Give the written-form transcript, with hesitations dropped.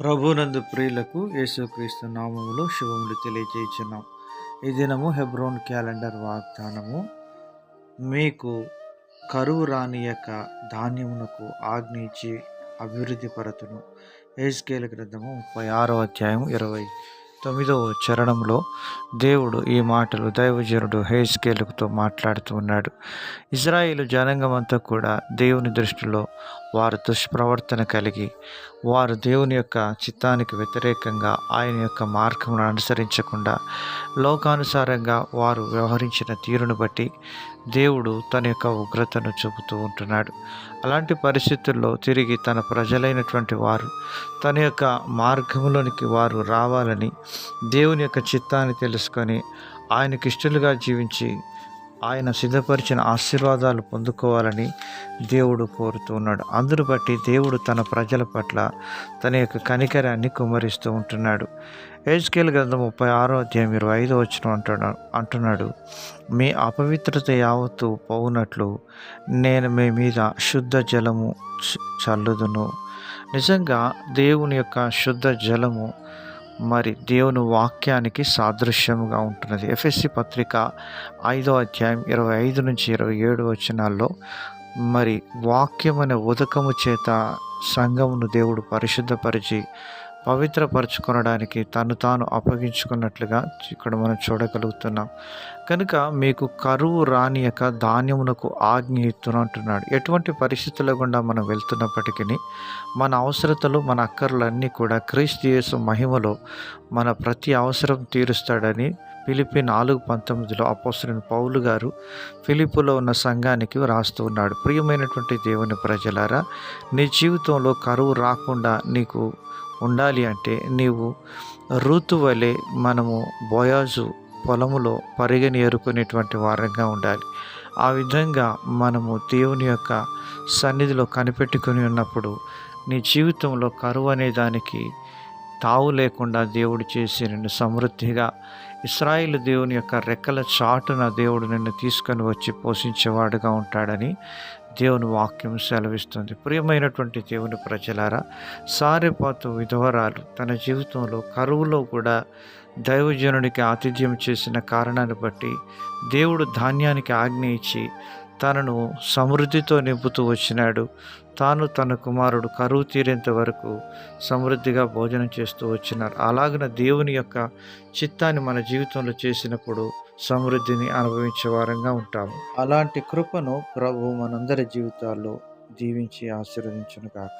ప్రభునందు ప్రియులకు యేసుక్రీస్తు నామములో శుభములు తెలియజేయుచున్నాం. ఈ దినము హెబ్రోన్ క్యాలెండర్ వాగ్దానము, మీకు కరువు రానియక ధాన్యమునకు ఆజ్ఞ ఇచ్చి అభివృద్ధి పరతును. యెహెజ్కేలు గ్రంథము 36వ అధ్యాయం 29వ చరణంలో దేవుడు ఈ మాటలు దైవజనుడు యెహెజ్కేలుతో మాట్లాడుతూ ఉన్నాడు. ఇజ్రాయేలు జనాంగం అంతా కూడా దేవుని దృష్టిలో వారు దుష్ప్రవర్తన కలిగి, వారు దేవుని యొక్క చిత్తానికి వ్యతిరేకంగా ఆయన యొక్క మార్గమును అనుసరించకుండా లోకానుసారంగా వారు వ్యవహరించిన తీరును బట్టి దేవుడు తన యొక్క ఉగ్రతను చూపుతూ ఉంటున్నాడు. అలాంటి పరిస్థితుల్లో తిరిగి తన ప్రజలైనటువంటి వారు తన యొక్క మార్గంలోనికి వారు రావాలని, దేవుని యొక్క చిత్తాన్ని తెలుసుకొని ఆయనకి ఇష్టలుగా జీవించి ఆయన సిద్ధపరిచిన ఆశీర్వాదాలు పొందుకోవాలని దేవుడు కోరుతూ ఉన్నాడు. అందును బట్టి దేవుడు తన ప్రజల పట్ల తన యొక్క కనికరాన్ని కుమ్మరిస్తూ ఉంటున్నాడు. యెహెజ్కేలు గ్రంథం 36వ అధ్యాయం 25వ వచనం అంటున్నాడు, మీ అపవిత్రత యావత్తు పోవునట్లు నేను మీ మీద శుద్ధ జలము చల్లుదును. నిజంగా దేవుని యొక్క శుద్ధ జలము మరి దేవుని వాక్యానికి సాదృశ్యముగా ఉంటున్నది. ఎఫెసీ పత్రిక 5వ అధ్యాయం 25 నుంచి 27 వచనాల్లో మరి వాక్యం అనే ఉదకము చేత సంఘమును దేవుడు పరిశుద్ధపరిచి పవిత్రపరచుకొనడానికి తను తాను అప్పగించుకున్నట్లుగా ఇక్కడ మనం చూడగలుగుతున్నాం. కనుక మీకు కరువు రానియక ధాన్యమునకు ఆజ్ఞ ఇస్తున్నట్టున్నాడు. ఎటువంటి పరిస్థితుల గుండా మనం వెళ్తున్నప్పటికీ మన అవసరతలు, మన అక్కర్లన్నీ కూడా క్రీస్తు యేసు మహిమలో మన ప్రతి అవసరం తీరుస్తాడని ఫిలిప్పీ 4:19 అపోస్తలుడైన పౌలు గారు ఫిలిప్పులో ఉన్న సంఘానికి రాస్తూ ఉన్నాడు. ప్రియమైనటువంటి దేవుని ప్రజలారా, నీ జీవితంలో కరువు రాకుండా నీకు ఉండాలి అంటే నీవు రూతు వలె మనము బోయాజు పొలములో పరిగెని ఏరుకునేటువంటి వారంగా ఉండాలి. ఆ విధంగా మనము దేవుని యొక్క సన్నిధిలో కనిపెట్టుకుని ఉన్నప్పుడు నీ జీవితంలో కరువు అనే దానికి తావు లేకుండా దేవుడు చేసి నిన్ను సమృద్ధిగా ఇశ్రాయేలు దేవుని యొక్క రెక్కల చాటున దేవుడు నిన్ను తీసుకొని వచ్చి పోషించేవాడుగా ఉంటాడని దేవుని వాక్యం సెలవిస్తుంది. ప్రియమైనటువంటి దేవుని ప్రజలారా, సారెపాతు విధవరాలు తన జీవితంలో కరువులో కూడా దైవజనునికి ఆతిథ్యం చేసిన కారణాన్ని బట్టి దేవుడు ధాన్యానికి ఆజ్ఞ ఇచ్చి తనను సమృద్ధితో నింపుతూ వచ్చినాడు. తాను తన కుమారుడు కరువు తీరేంత వరకు సమృద్ధిగా భోజనం చేస్తూ వచ్చినారు. అలాగిన దేవుని యొక్క చిత్తాన్ని మన జీవితంలో చేసినప్పుడు సమృద్ధిని అనుభవించే వారంగా ఉంటాము. అలాంటి కృపను ప్రభు మనందరి జీవితాల్లో దీవించి ఆశీర్వదించును గాక.